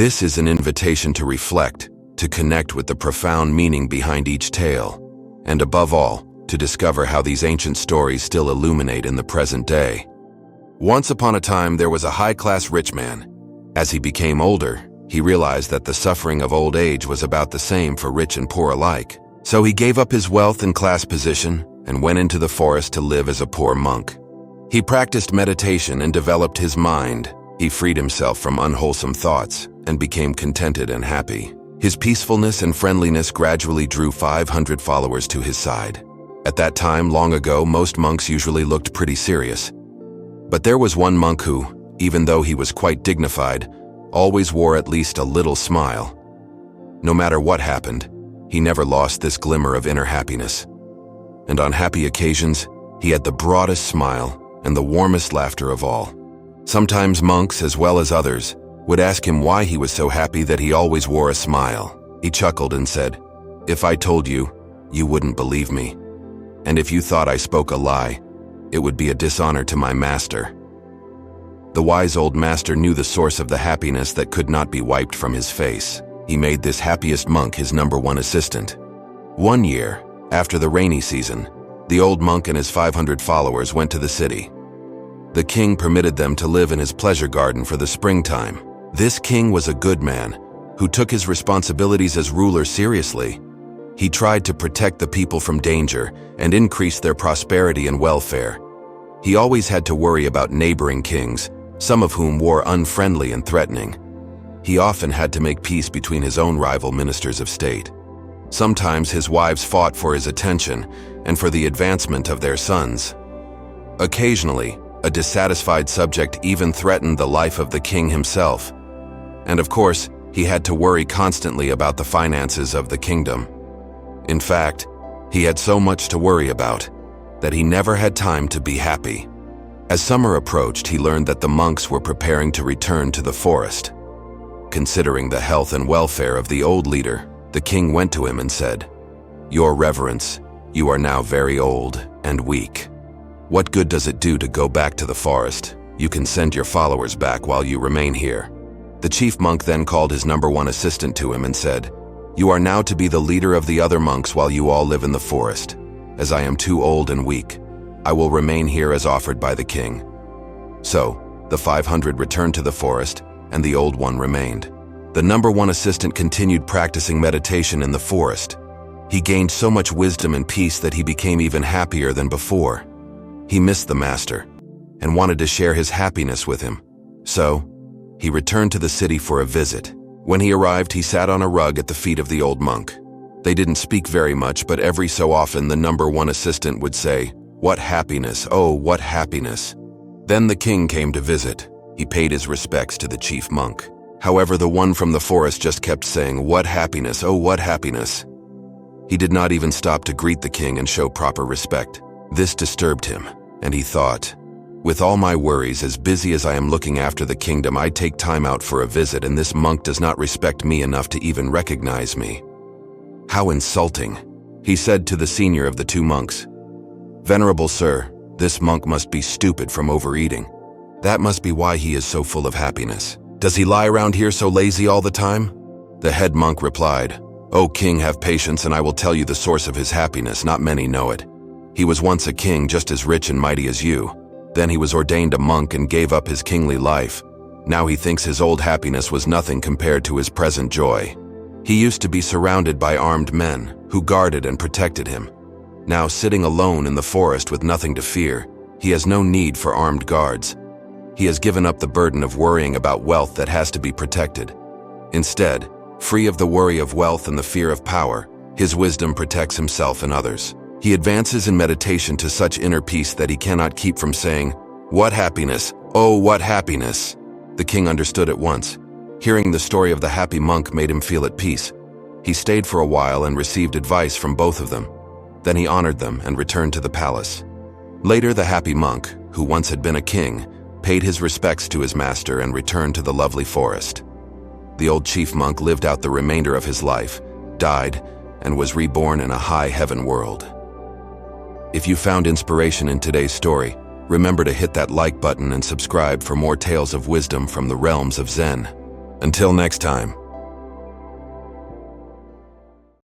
This is an invitation to reflect, to connect with the profound meaning behind each tale, and above all, to discover how these ancient stories still illuminate in the present day. Once upon a time, there was a high-class rich man. As he became older, he realized that the suffering of old age was about the same for rich and poor alike. So he gave up his wealth and class position and went into the forest to live as a poor monk. He practiced meditation and developed his mind. He freed himself from unwholesome thoughts and became contented and happy. His peacefulness and friendliness gradually drew 500 followers to his side. At that time, long ago, most monks usually looked pretty serious. But there was one monk who, even though he was quite dignified, always wore at least a little smile. No matter what happened, he never lost this glimmer of inner happiness. And on happy occasions, he had the broadest smile and the warmest laughter of all. Sometimes monks, as well as others, would ask him why he was so happy that he always wore a smile. He chuckled and said, "If I told you, you wouldn't believe me. And if you thought I spoke a lie, it would be a dishonor to my master." The wise old master knew the source of the happiness that could not be wiped from his face. He made this happiest monk his #1 assistant. One year, after the rainy season, the old monk and his 500 followers went to the city. The king permitted them to live in his pleasure garden for the springtime. This king was a good man who took his responsibilities as ruler seriously. He tried to protect the people from danger and increase their prosperity and welfare. He always had to worry about neighboring kings, some of whom were unfriendly and threatening. He often had to make peace between his own rival ministers of state. Sometimes his wives fought for his attention and for the advancement of their sons. Occasionally, a dissatisfied subject even threatened the life of the king himself. And of course, he had to worry constantly about the finances of the kingdom. In fact, he had so much to worry about that he never had time to be happy. As summer approached, he learned that the monks were preparing to return to the forest. Considering the health and welfare of the old leader, the king went to him and said, "Your Reverence, you are now very old and weak. What good does it do to go back to the forest? You can send your followers back while you remain here." The chief monk then called his #1 assistant to him and said, "You are now to be the leader of the other monks while you all live in the forest. As I am too old and weak, I will remain here as offered by the king." So, the 500 returned to the forest, and the old one remained. The #1 assistant continued practicing meditation in the forest. He gained so much wisdom and peace that he became even happier than before. He missed the master and wanted to share his happiness with him. So, he returned to the city for a visit. When he arrived, he sat on a rug at the feet of the old monk. They didn't speak very much, but every so often the #1 assistant would say, "What happiness, oh, what happiness." Then the king came to visit. He paid his respects to the chief monk. However, the one from the forest just kept saying, "What happiness, oh, what happiness." He did not even stop to greet the king and show proper respect. This disturbed him, and he thought, "With all my worries, as busy as I am looking after the kingdom, I take time out for a visit, and this monk does not respect me enough to even recognize me. How insulting." He said to the senior of the two monks, "Venerable sir, this monk must be stupid from overeating. That must be why he is so full of happiness. Does he lie around here so lazy all the time?" The head monk replied, "O king, have patience, and I will tell you the source of his happiness. Not many know it. He was once a king just as rich and mighty as you. Then he was ordained a monk and gave up his kingly life. Now he thinks his old happiness was nothing compared to his present joy. He used to be surrounded by armed men who guarded and protected him. Now, sitting alone in the forest with nothing to fear, he has no need for armed guards. He has given up the burden of worrying about wealth that has to be protected. Instead, free of the worry of wealth and the fear of power, his wisdom protects himself and others. He advances in meditation to such inner peace that he cannot keep from saying, 'What happiness, oh, what happiness!'" The king understood at once. Hearing the story of the happy monk made him feel at peace. He stayed for a while and received advice from both of them. Then he honored them and returned to the palace. Later, the happy monk, who once had been a king, paid his respects to his master and returned to the lovely forest. The old chief monk lived out the remainder of his life, died, and was reborn in a high heaven world. If you found inspiration in today's story, remember to hit that like button and subscribe for more tales of wisdom from the realms of Zen. Until next time.